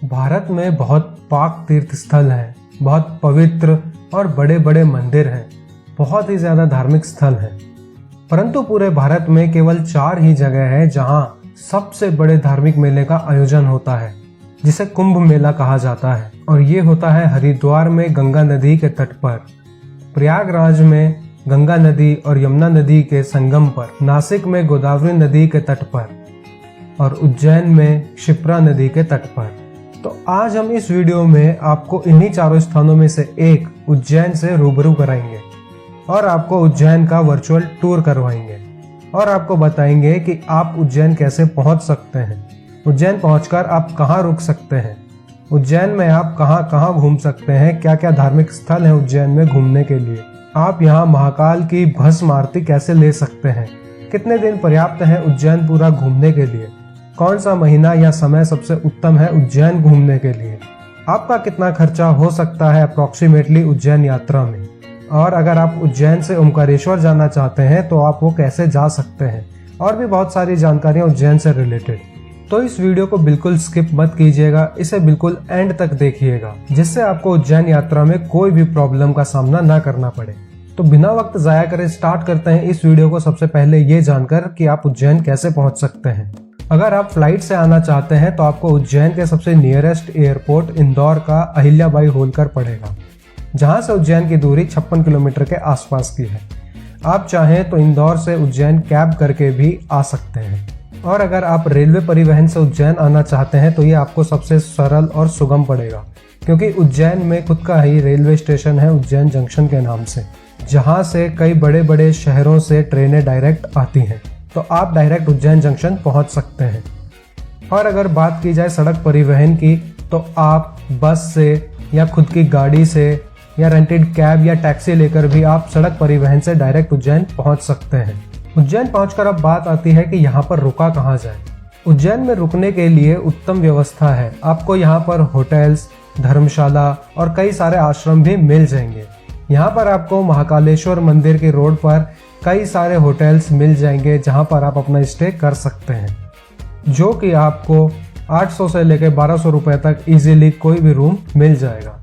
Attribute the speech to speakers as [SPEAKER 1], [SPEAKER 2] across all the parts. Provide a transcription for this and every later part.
[SPEAKER 1] भारत में बहुत पाक तीर्थ स्थल हैं, बहुत पवित्र और बड़े बड़े मंदिर हैं, बहुत ही ज्यादा धार्मिक स्थल हैं। परंतु पूरे भारत में केवल 4 ही जगह है जहां सबसे बड़े धार्मिक मेले का आयोजन होता है, जिसे कुंभ मेला कहा जाता है। और ये होता है हरिद्वार में गंगा नदी के तट पर, प्रयागराज में गंगा नदी और यमुना नदी के संगम पर, नासिक में गोदावरी नदी के तट पर और उज्जैन में क्षिप्रा नदी के तट पर। तो आज हम इस वीडियो में आपको इन्हीं 4 स्थानों में से एक उज्जैन से रूबरू कराएंगे और आपको उज्जैन का वर्चुअल टूर करवाएंगे और आपको बताएंगे कि आप उज्जैन कैसे पहुंच सकते हैं, उज्जैन पहुंचकर आप कहां रुक सकते हैं, उज्जैन में आप कहां कहां घूम सकते हैं, क्या क्या धार्मिक स्थल हैं उज्जैन में घूमने के लिए, आप यहां महाकाल की भस्म आरती कैसे ले सकते हैं, कितने दिन पर्याप्त हैं उज्जैन पूरा घूमने के लिए, कौन सा महीना या समय सबसे उत्तम है उज्जैन घूमने के लिए, आपका कितना खर्चा हो सकता है अप्रोक्सीमेटली उज्जैन यात्रा में, और अगर आप उज्जैन से ओमकारेश्वर जाना चाहते हैं तो आप वो कैसे जा सकते हैं, और भी बहुत सारी जानकारियां उज्जैन से रिलेटेड। तो इस वीडियो को बिल्कुल स्किप मत कीजिएगा, इसे बिल्कुल एंड तक देखिएगा, जिससे आपको उज्जैन यात्रा में कोई भी प्रॉब्लम का सामना ना करना पड़े। तो बिना वक्त जाया करे स्टार्ट करते हैं इस वीडियो को सबसे पहले ये जानकर कि आप उज्जैन कैसे पहुंच सकते हैं। अगर आप फ्लाइट से आना चाहते हैं तो आपको उज्जैन के सबसे नियरेस्ट एयरपोर्ट इंदौर का अहिल्याबाई होलकर पड़ेगा, जहां से उज्जैन की दूरी 56 किलोमीटर के आसपास की है। आप चाहें तो इंदौर से उज्जैन कैब करके भी आ सकते हैं। और अगर आप रेलवे परिवहन से उज्जैन आना चाहते हैं तो ये आपको सबसे सरल और सुगम पड़ेगा, क्योंकि उज्जैन में खुद का ही रेलवे स्टेशन है उज्जैन जंक्शन के नाम से, जहां से कई बड़े बड़े शहरों से ट्रेनें डायरेक्ट आती हैं, तो आप डायरेक्ट उज्जैन जंक्शन पहुंच सकते हैं। और अगर बात की जाए सड़क परिवहन की, तो आप बस से या खुद की गाड़ी से या रेंटेड कैब या टैक्सी लेकर भी आप सड़क परिवहन से डायरेक्ट उज्जैन पहुंच सकते हैं। उज्जैन पहुंचकर अब बात आती है कि यहाँ पर रुका कहाँ जाए। उज्जैन में रुकने के लिए उत्तम व्यवस्था है, आपको यहाँ पर होटल्स, धर्मशाला और कई सारे आश्रम भी मिल जाएंगे। यहाँ पर आपको महाकालेश्वर मंदिर के रोड पर कई सारे होटल्स मिल जाएंगे जहाँ पर आप अपना स्टे कर सकते हैं, जो कि आपको 800 से लेकर 1200 रुपए तक इजीली कोई भी रूम मिल जाएगा।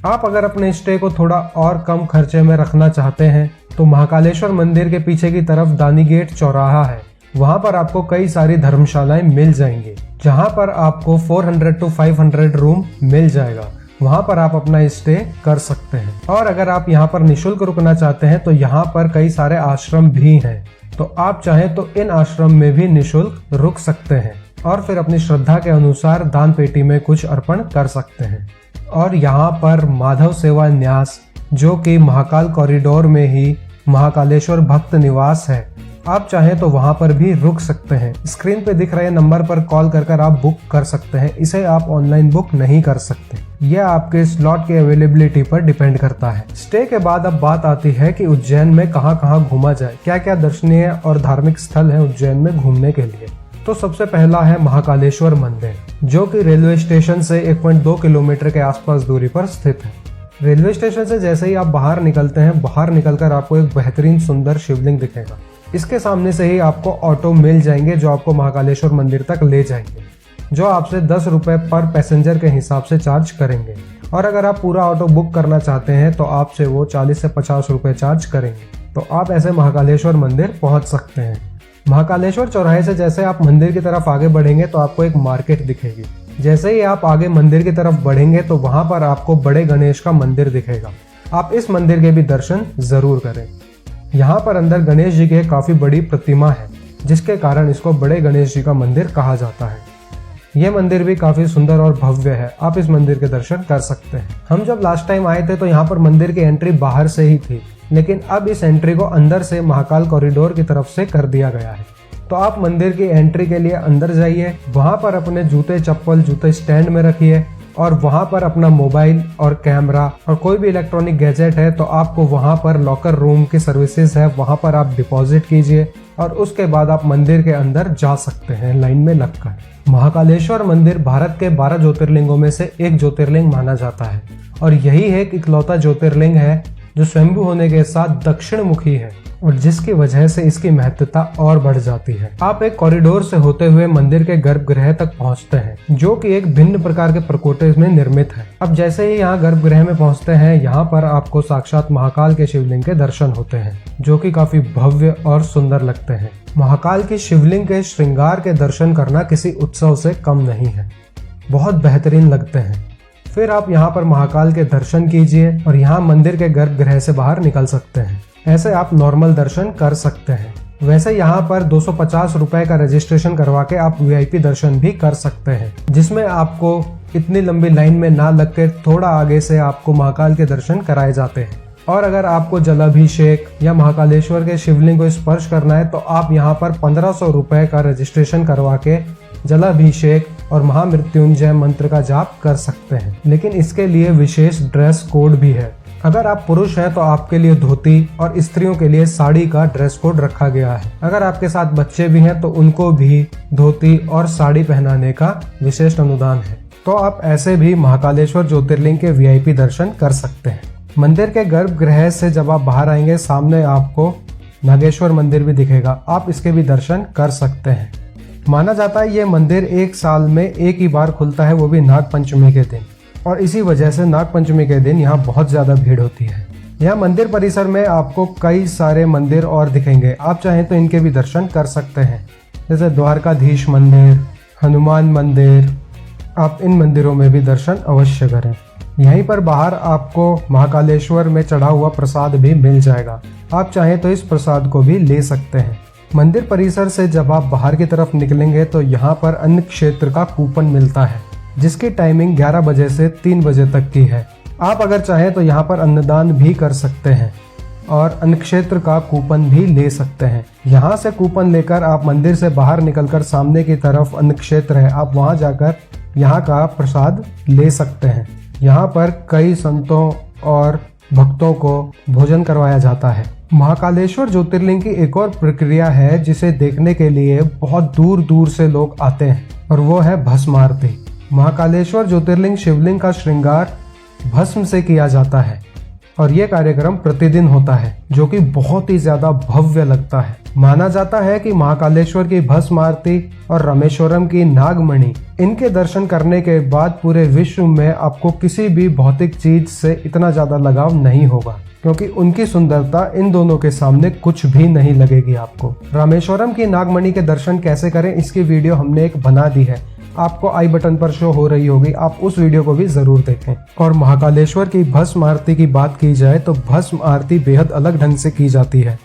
[SPEAKER 1] आप अगर अपने स्टे को थोड़ा और कम खर्चे में रखना चाहते हैं तो महाकालेश्वर मंदिर के पीछे की तरफ दानी गेट चौराहा है, वहां पर आपको कई सारी धर्मशालाएं मिल जाएंगी, जहां पर आपको 400 to 500 रूम मिल जाएगा, वहां पर आप अपना स्टे कर सकते हैं। और अगर आप यहां पर निशुल्क रुकना चाहते हैं तो यहां पर कई सारे आश्रम भी हैं, तो आप चाहें तो इन आश्रम में भी निशुल्क रुक सकते हैं और फिर अपनी श्रद्धा के अनुसार दान पेटी में कुछ अर्पण कर सकते हैं। और यहाँ पर माधव सेवा न्यास, जो कि महाकाल कॉरिडोर में ही महाकालेश्वर भक्त निवास है, आप चाहें तो वहां पर भी रुक सकते हैं। स्क्रीन पे दिख रहे नंबर पर कॉल कर आप बुक कर सकते हैं, इसे आप ऑनलाइन बुक नहीं कर सकते, यह आपके स्लॉट की अवेलेबिलिटी पर डिपेंड करता है। स्टे के बाद अब बात आती है कि उज्जैन में कहां कहां घूमा जाए, क्या क्या दर्शनीय और धार्मिक स्थल है उज्जैन में घूमने के लिए। तो सबसे पहला है महाकालेश्वर मंदिर, जो कि रेलवे स्टेशन से 1.2 किलोमीटर के आसपास दूरी पर स्थित है। रेलवे स्टेशन से जैसे ही आप बाहर निकलते हैं, बाहर निकलकर आपको एक बेहतरीन सुंदर शिवलिंग दिखेगा। इसके सामने से ही आपको ऑटो मिल जाएंगे जो आपको महाकालेश्वर मंदिर तक ले जाएंगे, जो आपसे 10 रुपए पर पैसेंजर के हिसाब से चार्ज करेंगे। और अगर आप पूरा ऑटो बुक करना चाहते हैं तो आपसे वो 40 से 50 रुपए चार्ज करेंगे। तो आप ऐसे महाकालेश्वर मंदिर पहुंच सकते हैं। महाकालेश्वर चौराहे से जैसे आप मंदिर की तरफ आगे बढ़ेंगे तो आपको एक मार्केट दिखेगी। जैसे ही आप आगे मंदिर की तरफ बढ़ेंगे तो वहां पर आपको बड़े गणेश का मंदिर दिखेगा। आप इस मंदिर के भी दर्शन जरूर करें। यहाँ पर अंदर गणेश जी की काफी बड़ी प्रतिमा है, जिसके कारण इसको बड़े गणेश जी का मंदिर कहा जाता है। यह मंदिर भी काफी सुंदर और भव्य है, आप इस मंदिर के दर्शन कर सकते हैं। हम जब लास्ट टाइम आए थे तो यहाँ पर मंदिर की एंट्री बाहर से ही थी, लेकिन अब इस एंट्री को अंदर से महाकाल कॉरिडोर की तरफ से कर दिया गया है। तो आप मंदिर की एंट्री के लिए अंदर जाइए, वहां पर अपने जूते चप्पल जूते स्टैंड में रखिए और वहां पर अपना मोबाइल और कैमरा और कोई भी इलेक्ट्रॉनिक गैजेट है तो आपको वहां पर लॉकर रूम की सर्विसेज है, वहां पर आप डिपॉजिट कीजिए और उसके बाद आप मंदिर के अंदर जा सकते हैं लाइन में लगकर। महाकालेश्वर मंदिर भारत के 12 ज्योतिर्लिंगों में से एक ज्योतिर्लिंग माना जाता है और यही एक इकलौता ज्योतिर्लिंग है जो स्वयंभू होने के साथ दक्षिण मुखी है। और जिसकी वजह से इसकी महत्वता और बढ़ जाती है। आप एक कॉरिडोर से होते हुए मंदिर के गर्भगृह तक पहुंचते हैं, जो कि एक भिन्न प्रकार के प्रकोष्ठ में निर्मित है। अब जैसे ही यहाँ गर्भगृह में पहुंचते हैं, यहाँ पर आपको साक्षात महाकाल के शिवलिंग के दर्शन होते हैं, जो कि काफी भव्य और सुंदर लगते हैं। महाकाल की शिवलिंग के श्रृंगार के दर्शन करना किसी उत्सव से कम नहीं है, बहुत बेहतरीन लगते हैं। फिर आप यहाँ पर महाकाल के दर्शन कीजिए और यहाँ मंदिर के गर्भगृह से बाहर निकल सकते हैं। ऐसे आप नॉर्मल दर्शन कर सकते हैं। वैसे यहाँ पर 250 रुपए का रजिस्ट्रेशन करवा के आप VIP दर्शन भी कर सकते हैं, जिसमें आपको इतनी लंबी लाइन में ना लग के थोड़ा आगे से आपको महाकाल के दर्शन कराए जाते हैं। और अगर आपको जलाभिषेक या महाकालेश्वर के शिवलिंग को स्पर्श करना है तो आप यहाँ पर 1500 रुपए का रजिस्ट्रेशन करवा के जलाभिषेक और महामृत्युंजय मंत्र का जाप कर सकते हैं। लेकिन इसके लिए विशेष ड्रेस कोड भी है। अगर आप पुरुष हैं तो आपके लिए धोती और स्त्रियों के लिए साड़ी का ड्रेस कोड रखा गया है। अगर आपके साथ बच्चे भी हैं तो उनको भी धोती और साड़ी पहनाने का विशेष अनुदान है। तो आप ऐसे भी महाकालेश्वर ज्योतिर्लिंग के VIP दर्शन कर सकते हैं। मंदिर के गर्भगृह से जब आप बाहर आएंगे, सामने आपको नागेश्वर मंदिर भी दिखेगा, आप इसके भी दर्शन कर सकते हैं। माना जाता है ये मंदिर एक साल में एक ही बार खुलता है, वो भी नाग पंचमी के दिन, और इसी वजह से नाग पंचमी के दिन यहाँ बहुत ज्यादा भीड़ होती है। यहाँ मंदिर परिसर में आपको कई सारे मंदिर और दिखेंगे, आप चाहें तो इनके भी दर्शन कर सकते हैं, जैसे द्वारकाधीश मंदिर, हनुमान मंदिर। आप इन मंदिरों में भी दर्शन अवश्य करें। यहीं पर बाहर आपको महाकालेश्वर में चढ़ा हुआ प्रसाद भी मिल जाएगा, आप चाहें तो इस प्रसाद को भी ले सकते हैं। मंदिर परिसर से जब आप बाहर की तरफ निकलेंगे तो यहाँ पर अन्न क्षेत्र का कूपन मिलता है, जिसकी टाइमिंग 11 बजे से 3 बजे तक की है। आप अगर चाहें तो यहाँ पर अन्नदान भी कर सकते हैं और अन्न क्षेत्र का कूपन भी ले सकते हैं। यहाँ से कूपन लेकर आप मंदिर से बाहर निकलकर सामने की तरफ अन्न क्षेत्र है, आप वहाँ जाकर यहाँ का प्रसाद ले सकते हैं। यहाँ पर कई संतों और भक्तों को भोजन करवाया जाता है। महाकालेश्वर ज्योतिर्लिंग की एक और प्रक्रिया है जिसे देखने के लिए बहुत दूर दूर से लोग आते हैं, और वो है भस्म आरती। महाकालेश्वर ज्योतिर्लिंग शिवलिंग का श्रृंगार भस्म से किया जाता है और ये कार्यक्रम प्रतिदिन होता है, जो कि बहुत ही ज्यादा भव्य लगता है। माना जाता है कि महाकालेश्वर की भस्म आरती और रामेश्वरम की नागमणि, इनके दर्शन करने के बाद पूरे विश्व में आपको किसी भी भौतिक चीज से इतना ज्यादा लगाव नहीं होगा, क्योंकि उनकी सुंदरता इन दोनों के सामने कुछ भी नहीं लगेगी आपको। रामेश्वरम की नागमणि के दर्शन कैसे करें, इसकी वीडियो हमने एक बना दी है, आपको आई बटन पर शो हो रही होगी, आप उस वीडियो को भी जरूर देखें। और महाकालेश्वर की भस्म आरती की बात की जाए तो भस्म आरती बेहद अलग ढंग से की जाती है।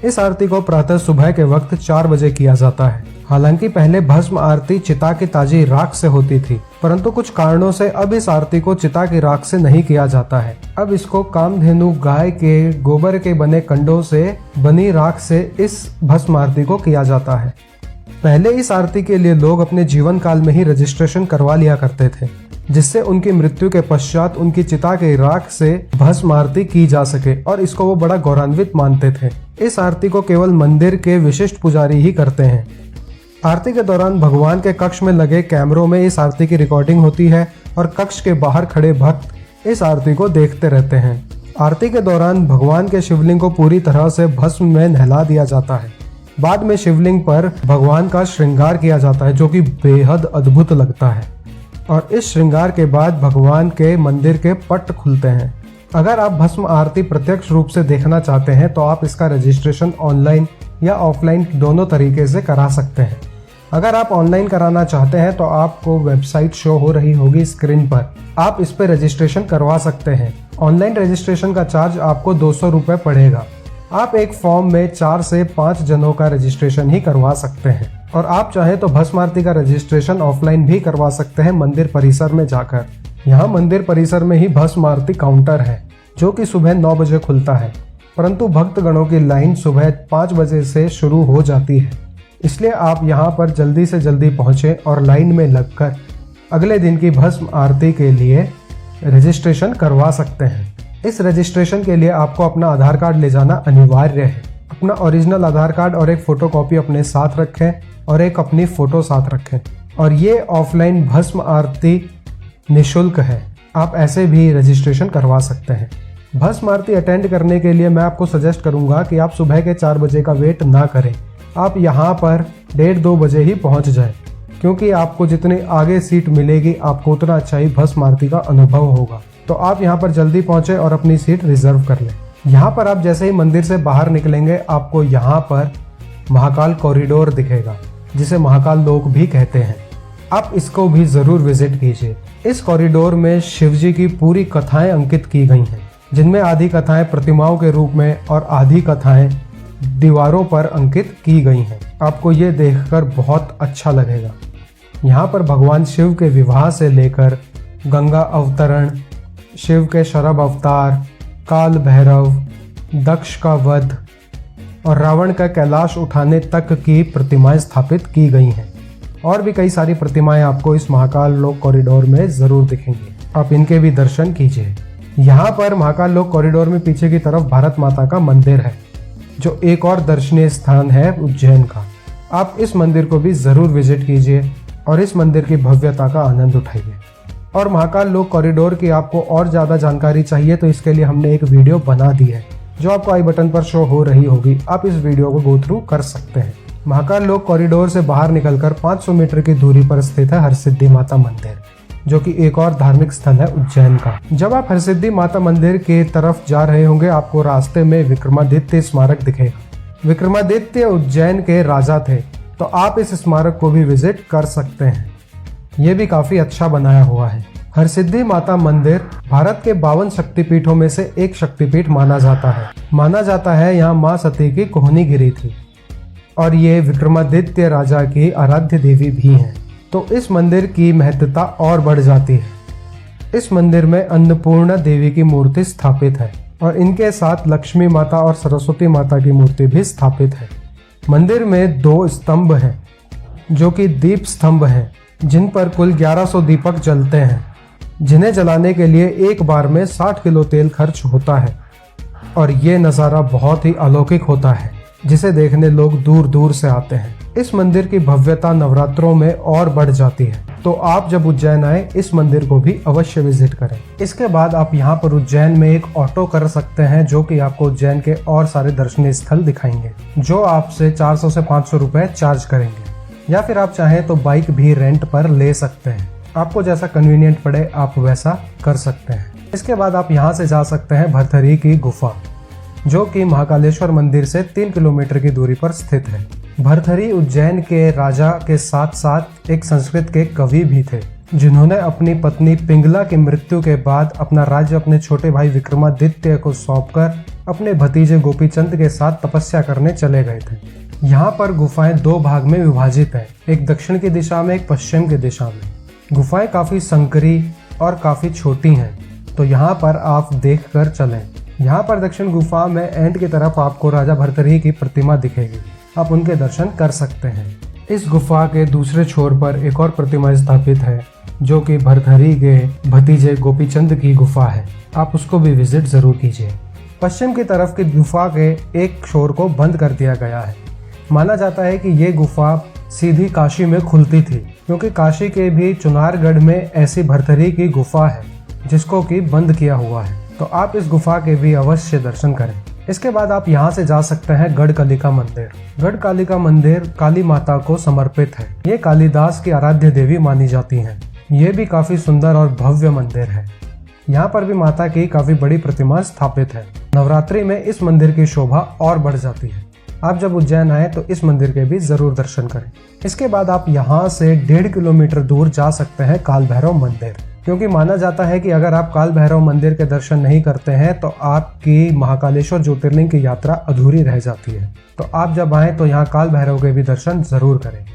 [SPEAKER 1] इस आरती को प्रातः सुबह के वक्त 4 बजे किया जाता है। हालांकि पहले भस्म आरती चिता की ताजी राख से होती थी, परंतु कुछ कारणों से अब इस आरती को चिता की राख से नहीं किया जाता है। अब इसको कामधेनु गाय के गोबर के बने कंडों से बनी राख से इस भस्म आरती को किया जाता है। पहले इस आरती के लिए लोग अपने जीवन काल में ही रजिस्ट्रेशन करवा लिया करते थे, जिससे उनकी मृत्यु के पश्चात उनकी चिता के राख से भस्म आरती की जा सके, और इसको वो बड़ा गौरवान्वित मानते थे। इस आरती को केवल मंदिर के विशिष्ट पुजारी ही करते हैं। आरती के दौरान भगवान के कक्ष में लगे कैमरों में इस आरती की रिकॉर्डिंग होती है और कक्ष के बाहर खड़े भक्त इस आरती को देखते रहते हैं। आरती के दौरान भगवान के शिवलिंग को पूरी तरह से भस्म में नहला दिया जाता है। बाद में शिवलिंग पर भगवान का श्रृंगार किया जाता है, जो कि बेहद अद्भुत लगता है, और इस श्रृंगार के बाद भगवान के मंदिर के पट खुलते हैं। अगर आप भस्म आरती प्रत्यक्ष रूप से देखना चाहते हैं तो आप इसका रजिस्ट्रेशन ऑनलाइन या ऑफलाइन दोनों तरीके से करा सकते हैं। अगर आप ऑनलाइन कराना चाहते हैं तो आपको वेबसाइट शो हो रही होगी स्क्रीन पर, आप इस पर रजिस्ट्रेशन करवा सकते हैं। ऑनलाइन रजिस्ट्रेशन का चार्ज आपको 200 रुपये पड़ेगा। आप एक फॉर्म में 4 से 5 जनों का रजिस्ट्रेशन ही करवा सकते हैं, और आप चाहे तो भस्म आरती का रजिस्ट्रेशन ऑफलाइन भी करवा सकते हैं मंदिर परिसर में जाकर। यहाँ मंदिर परिसर में ही भस्म आरती काउंटर है, जो कि सुबह 9 बजे खुलता है, परंतु भक्तगणों की लाइन सुबह 5 बजे से शुरू हो जाती है। इसलिए आप यहाँ पर जल्दी से जल्दी पहुँचे और लाइन में लगकर अगले दिन की भस्म आरती के लिए रजिस्ट्रेशन करवा सकते हैं। इस रजिस्ट्रेशन के लिए आपको अपना आधार कार्ड ले जाना अनिवार्य है। अपना ओरिजिनल आधार कार्ड और एक फोटोकॉपी अपने साथ रखें और एक अपनी फोटो साथ रखें। और ये ऑफलाइन भस्म आरती निःशुल्क है, आप ऐसे भी रजिस्ट्रेशन करवा सकते हैं। भस्म आरती अटेंड करने के लिए मैं आपको सजेस्ट करूंगा कि आप सुबह के 4 बजे का वेट ना करें। आप यहाँ पर 1:30-2 बजे ही पहुँच जाएं, क्योंकि आपको जितनी आगे सीट मिलेगी आपको उतना अच्छा ही भस्म आरती का अनुभव होगा। तो आप यहाँ पर जल्दी पहुँचे और अपनी सीट रिजर्व कर लें। यहाँ पर आप जैसे ही मंदिर से बाहर निकलेंगे आपको यहाँ पर महाकाल कॉरिडोर दिखेगा, जिसे महाकाल लोक भी कहते हैं। आप इसको भी जरूर विजिट कीजिए। इस कॉरिडोर में शिव जी की पूरी कथाएं अंकित की गई हैं, जिनमें आधी कथाएं प्रतिमाओं के रूप में और आधी कथाएं दीवारों पर अंकित की गई हैं। आपको ये देखकर बहुत अच्छा लगेगा। यहाँ पर भगवान शिव के विवाह से लेकर गंगा अवतरण, शिव के शरभ अवतार, काल भैरव, दक्ष का वध और रावण का कैलाश उठाने तक की प्रतिमाएं स्थापित की गई हैं। और भी कई सारी प्रतिमाएं आपको इस महाकाल लोक कॉरिडोर में जरूर दिखेंगी। आप इनके भी दर्शन कीजिए। यहाँ पर महाकाल लोक कॉरिडोर में पीछे की तरफ भारत माता का मंदिर है, जो एक और दर्शनीय स्थान है उज्जैन का। आप इस मंदिर को भी जरूर विजिट कीजिए और इस मंदिर की भव्यता का आनंद उठाइए। और महाकाल लोक कॉरिडोर की आपको और ज़्यादा जानकारी चाहिए तो इसके लिए हमने एक वीडियो बना दी है, जो आपको आई बटन पर शो हो रही होगी। आप इस वीडियो को गो थ्रू कर सकते हैं। महाकाल लोक कॉरिडोर से बाहर निकलकर 500 मीटर की दूरी पर स्थित है हरसिद्धि माता मंदिर, जो कि एक और धार्मिक स्थल है उज्जैन का। जब आप हरसिद्धि माता मंदिर की तरफ जा रहे होंगे आपको रास्ते में विक्रमादित्य स्मारक दिखेगा। विक्रमादित्य उज्जैन के राजा थे, तो आप इस स्मारक को भी विजिट कर सकते हैं। ये भी काफी अच्छा बनाया हुआ है। हरसिद्धि माता मंदिर भारत के 52 शक्तिपीठों में से एक शक्तिपीठ माना जाता है। यहाँ माँ सती की कोहनी गिरी थी और ये विक्रमादित्य राजा की आराध्य देवी भी हैं। तो इस मंदिर की महत्ता और बढ़ जाती है। इस मंदिर में अन्नपूर्णा देवी की मूर्ति स्थापित है और इनके साथ लक्ष्मी माता और सरस्वती माता की मूर्ति भी स्थापित है। मंदिर में 2 स्तंभ हैं, जो कि दीप स्तंभ हैं, जिन पर कुल 1100 दीपक जलते हैं, जिन्हें जलाने के लिए एक बार में 60 किलो तेल खर्च होता है। और ये नज़ारा बहुत ही अलौकिक होता है, जिसे देखने लोग दूर दूर से आते हैं। इस मंदिर की भव्यता नवरात्रों में और बढ़ जाती है। तो आप जब उज्जैन आए इस मंदिर को भी अवश्य विजिट करें। इसके बाद आप यहाँ पर उज्जैन में एक ऑटो कर सकते हैं, जो कि आपको उज्जैन के और सारे दर्शनीय स्थल दिखाएंगे, जो आपसे 400 से 500 रुपए चार्ज करेंगे। या फिर आप चाहें तो बाइक भी रेंट पर ले सकते हैं। आपको जैसा कन्वीनियंट पड़े आप वैसा कर सकते हैं। इसके बाद आप यहाँ से जा सकते हैं भरथरी की गुफा, जो कि महाकालेश्वर मंदिर से 3 किलोमीटर की दूरी पर स्थित है। भरथरी उज्जैन के राजा के साथ साथ एक संस्कृत के कवि भी थे, जिन्होंने अपनी पत्नी पिंगला की मृत्यु के बाद अपना राज्य अपने छोटे भाई विक्रमादित्य को सौंपकर अपने भतीजे गोपीचंद के साथ तपस्या करने चले गए थे। यहाँ पर गुफाएं 2 भाग में विभाजित है, एक दक्षिण की दिशा में, एक पश्चिम की दिशा में। गुफाएं काफी संकरी और काफी छोटी हैं, तो यहाँ पर आप देख कर चलें। यहाँ पर दक्षिण गुफा में एंड की तरफ आपको राजा भरथरी की प्रतिमा दिखेगी, आप उनके दर्शन कर सकते हैं। इस गुफा के दूसरे छोर पर एक और प्रतिमा स्थापित है, जो कि भरथरी के भतीजे गोपीचंद की गुफा है। आप उसको भी विजिट जरूर कीजिए। पश्चिम की तरफ की गुफा के एक छोर को बंद कर दिया गया है। माना जाता है कि ये गुफा सीधी काशी में खुलती थी, क्योंकि काशी के भी चुनारगढ़ में ऐसी भरथरी की गुफा है जिसको कि बंद किया हुआ है। तो आप इस गुफा के भी अवश्य दर्शन करें। इसके बाद आप यहाँ से जा सकते हैं गढ़कालिका मंदिर। गढ़कालिका मंदिर काली माता को समर्पित है। ये कालिदास की आराध्य देवी मानी जाती हैं। ये भी काफी सुंदर और भव्य मंदिर है। यहाँ पर भी माता की काफी बड़ी प्रतिमा स्थापित है। नवरात्रि में इस मंदिर की शोभा और बढ़ जाती है। आप जब उज्जैन आए तो इस मंदिर के भी जरूर दर्शन करें। इसके बाद आप यहाँ से 1.5 किलोमीटर दूर जा सकते हैं काल भैरव मंदिर, क्योंकि माना जाता है कि अगर आप काल भैरव मंदिर के दर्शन नहीं करते हैं तो आपकी महाकालेश्वर ज्योतिर्लिंग की यात्रा अधूरी रह जाती है। तो आप जब आएं तो यहाँ काल भैरव के भी दर्शन जरूर करें।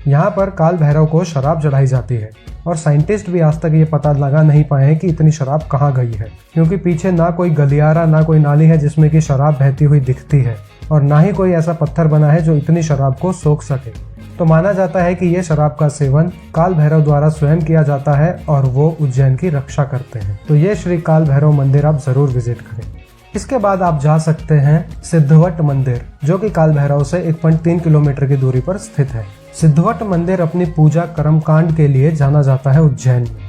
[SPEAKER 1] यहाँ पर काल भैरव को शराब चढ़ाई जाती है और साइंटिस्ट भी आज तक ये पता लगा नहीं पाए हैं कि इतनी शराब कहाँ गई है, क्योंकि पीछे ना कोई गलियारा ना कोई नाली है जिसमें कि शराब बहती हुई दिखती है, और ना ही कोई ऐसा पत्थर बना है जो इतनी शराब को सोख सके। तो माना जाता है कि ये शराब का सेवन काल भैरव द्वारा स्वयं किया जाता है और वो उज्जैन की रक्षा करते हैं। तो ये श्री काल भैरव मंदिर आप जरूर विजिट करें। इसके बाद आप जा सकते हैं सिद्धवट मंदिर, जो कि काल भैरव से 1.3 किलोमीटर की दूरी पर स्थित है। सिद्धवट मंदिर अपनी पूजा कर्मकांड के लिए जाना जाता है उज्जैन में।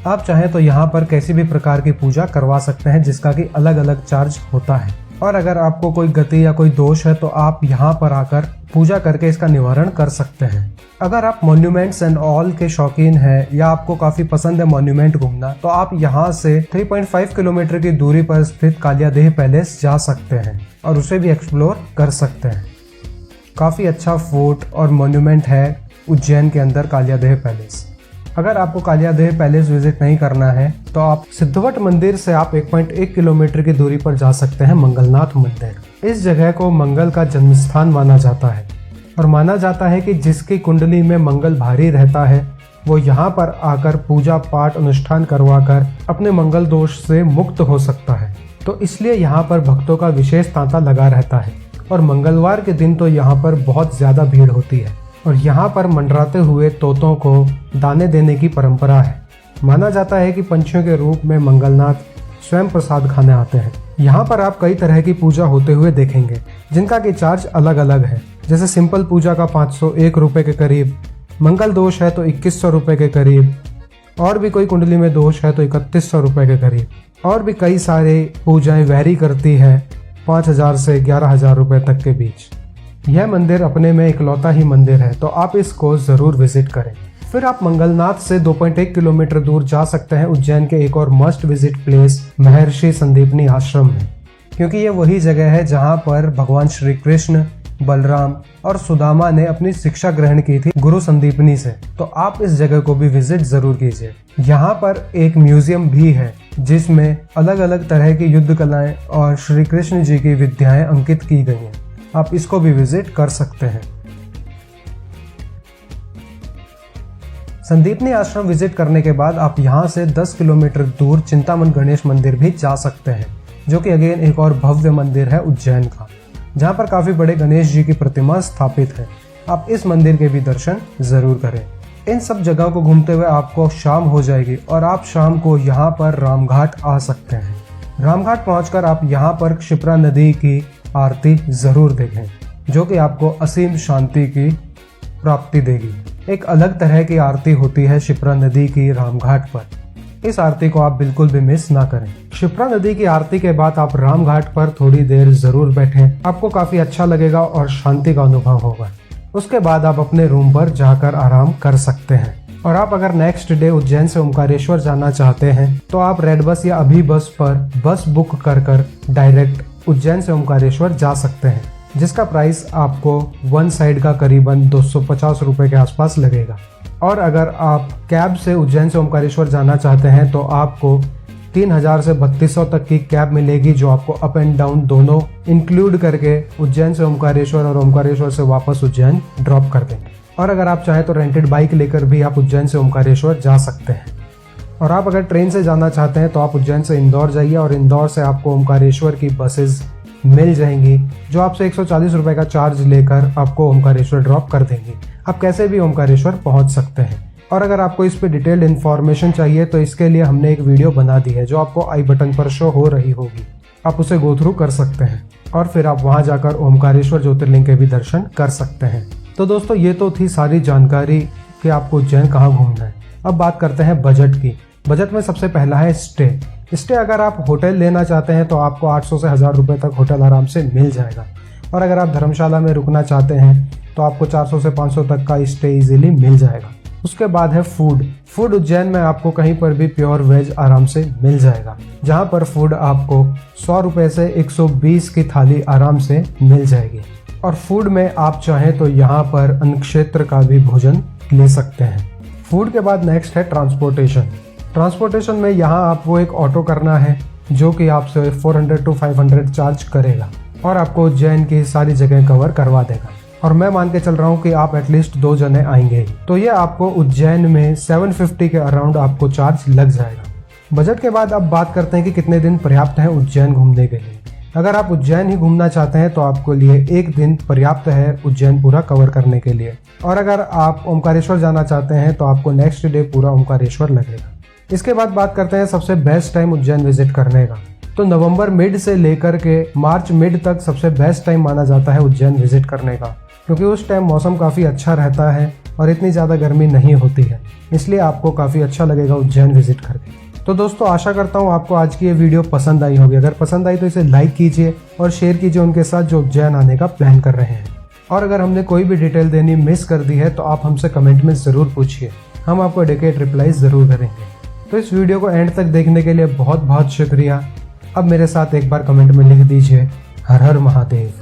[SPEAKER 1] आप चाहें तो यहाँ पर किसी भी प्रकार की पूजा करवा सकते हैं जिसका कि अलग अलग चार्ज होता है। और अगर आपको कोई गति या कोई दोष है तो आप यहाँ पर आकर पूजा करके इसका निवारण कर सकते हैं। अगर आप मॉन्यूमेंट्स एंड ऑल के शौकीन हैं या आपको काफी पसंद है मॉन्यूमेंट घूमना, तो आप यहाँ से 3.5 किलोमीटर की दूरी पर स्थित कालियादेह पैलेस जा सकते हैं और उसे भी एक्सप्लोर कर सकते हैं। काफी अच्छा फोर्ट और मॉन्यूमेंट है उज्जैन के अंदर कालियादेह पैलेस। अगर आपको कालियादेह पैलेस विजिट नहीं करना है तो आप सिद्धवट मंदिर से आप 1.1 किलोमीटर की दूरी पर जा सकते हैं मंगलनाथ मंदिर। इस जगह को मंगल का जन्मस्थान माना जाता है और माना जाता है कि जिसकी कुंडली में मंगल भारी रहता है वो यहाँ पर आकर पूजा पाठ अनुष्ठान करवाकर अपने मंगल दोष से मुक्त हो सकता है। तो इसलिए यहाँ पर भक्तों का विशेष तांता लगा रहता है और मंगलवार के दिन तो यहाँ पर बहुत ज्यादा भीड़ होती है और यहाँ पर मंडराते हुए तोतों को दाने देने की परंपरा है। माना जाता है कि पंछियों के रूप में मंगलनाथ स्वयं प्रसाद खाने आते हैं। यहाँ पर आप कई तरह की पूजा होते हुए देखेंगे जिनका कि चार्ज अलग अलग है। जैसे सिंपल पूजा का 501 रुपए के करीब, मंगल दोष है तो 2100 रुपए के करीब, और भी कोई कुंडली में दोष है तो 3100 रुपए के करीब, और भी कई सारे पूजाएं वैरी करती है 5000 से 11000 रुपए तक के बीच। यह मंदिर अपने में इकलौता ही मंदिर है तो आप इसको जरूर विजिट करें। फिर आप मंगलनाथ से 2.1 किलोमीटर दूर जा सकते हैं उज्जैन के एक और मस्ट विजिट प्लेस महर्षि संदीपनी आश्रम में, क्योंकि ये वही जगह है जहाँ पर भगवान श्री कृष्ण, बलराम और सुदामा ने अपनी शिक्षा ग्रहण की थी गुरु संदीपनी से। तो आप इस जगह को भी विजिट जरूर कीजिए। यहाँ पर एक म्यूजियम भी है जिसमें अलग अलग तरह की युद्ध कलाएं और श्री कृष्ण जी की विद्याएं अंकित की गई हैं। आप इसको भी विजिट कर सकते हैं। संदीपनी आश्रम विजिट करने के बाद आप यहाँ से 10 किलोमीटर दूर चिंतामन गणेश मंदिर भी जा सकते हैं, जो कि अगेन एक और भव्य मंदिर है उज्जैन का, जहाँ पर काफी बड़े गणेश जी की प्रतिमा स्थापित है। आप इस मंदिर के भी दर्शन जरूर करें। इन सब जगहों को घूमते हुए आपको शाम हो जाएगी और आप शाम को यहाँ पर रामघाट आ सकते हैं। रामघाट पहुंचकर आप यहाँ पर क्षिप्रा नदी की आरती जरूर देखें, जो कि आपको असीम शांति की प्राप्ति देगी। एक अलग तरह की आरती होती है क्षिप्रा नदी की रामघाट पर। इस आरती को आप बिल्कुल भी मिस ना करें। क्षिप्रा नदी की आरती के बाद आप रामघाट पर थोड़ी देर जरूर बैठें, आपको काफी अच्छा लगेगा और शांति का अनुभव होगा। उसके बाद आप अपने रूम पर जाकर आराम कर सकते हैं। और आप अगर नेक्स्ट डे उज्जैन से ओमकारेश्वर जाना चाहते हैं तो आप रेड बस या अभी बस पर बस बुक कर डायरेक्ट उज्जैन से ओमकारेश्वर जा सकते हैं, जिसका प्राइस आपको वन साइड का करीबन 250 रुपए के आसपास लगेगा। और अगर आप कैब से उज्जैन से ओमकारेश्वर जाना चाहते हैं तो आपको 3000 से 3200 तक की कैब मिलेगी, जो आपको अप एंड डाउन दोनों इंक्लूड करके उज्जैन से ओमकारेश्वर और ओमकारेश्वर से वापस उज्जैन ड्रॉप कर देंगे। और अगर आप चाहें तो रेंटेड बाइक लेकर भी आप उज्जैन से ओमकारेश्वर जा सकते हैं। और आप अगर ट्रेन से जाना चाहते हैं तो आप उज्जैन से इंदौर जाइए और इंदौर से आपको ओमकारेश्वर की बसेस मिल जाएंगी, जो आपसे 140 रुपए का चार्ज लेकर आपको ओमकारेश्वर ड्रॉप कर देंगी। आप कैसे भी ओमकारेश्वर पहुंच सकते हैं। और अगर आपको इस पे डिटेल्ड इन्फॉर्मेशन चाहिए तो इसके लिए हमने एक वीडियो बना दी है, जो आपको आई बटन पर शो हो रही होगी। आप उसे गो थ्रू कर सकते हैं और फिर आप वहां जाकर ओमकारेश्वर ज्योतिर्लिंग के भी दर्शन कर सकते हैं। तो दोस्तों, ये तो थी सारी जानकारी कि आपको उज्जैन कहाँ घूमना है। अब बात करते हैं बजट की। बजट में सबसे पहला है स्टे। अगर आप होटल लेना चाहते हैं तो आपको 800 से 1000 रुपए तक होटल आराम से मिल जाएगा। और अगर आप धर्मशाला में रुकना चाहते हैं तो आपको 400 से 500 तक का स्टे इजीली मिल जाएगा। उसके बाद है फूड उज्जैन में आपको कहीं पर भी प्योर वेज आराम से मिल जाएगा, जहां पर फूड आपको 100 रुपए से 120 की थाली आराम से मिल जाएगी। और फूड में आप चाहें तो यहाँ पर अन्नक्षेत्र का भी भोजन ले सकते हैं। फूड के बाद नेक्स्ट है ट्रांसपोर्टेशन में यहाँ आपको एक ऑटो करना है, जो कि आपसे 400 to 500 चार्ज करेगा और आपको उज्जैन की सारी जगह कवर करवा देगा। और मैं मान के चल रहा हूँ कि आप एटलीस्ट 2 जने आएंगे ही, तो ये आपको उज्जैन में 750 के अराउंड आपको चार्ज लग जाएगा। बजट के बाद अब बात करते हैं कि कितने दिन पर्याप्त है उज्जैन घूमने के लिए। अगर आप उज्जैन ही घूमना चाहते हैं तो आपको लिए 1 दिन पर्याप्त है उज्जैन पूरा कवर करने के लिए। और अगर आप ओमकारेश्वर जाना चाहते हैं तो आपको नेक्स्ट डे पूरा ओमकारेश्वर लगेगा। इसके बाद बात करते हैं सबसे बेस्ट टाइम उज्जैन विजिट करने का। तो नवंबर मिड से लेकर के मार्च मिड तक सबसे बेस्ट टाइम माना जाता है उज्जैन विजिट करने का, क्योंकि उस टाइम मौसम काफ़ी अच्छा रहता है और इतनी ज़्यादा गर्मी नहीं होती है, इसलिए आपको काफ़ी अच्छा लगेगा उज्जैन विजिट करके। तो दोस्तों आशा करता हूँ आपको आज की ये वीडियो पसंद आई होगी। अगर पसंद आई तो इसे लाइक कीजिए और शेयर कीजिए उनके साथ जो उज्जैन आने का प्लान कर रहे हैं। और अगर हमने कोई भी डिटेल देनी मिस कर दी है तो आप हमसे कमेंट में ज़रूर पूछिए, हम आपको एडिक्वेट रिप्लाई ज़रूर करेंगे। तो इस वीडियो को एंड तक देखने के लिए बहुत बहुत शुक्रिया। अब मेरे साथ एक बार कमेंट में लिख दीजिए, हर हर महादेव।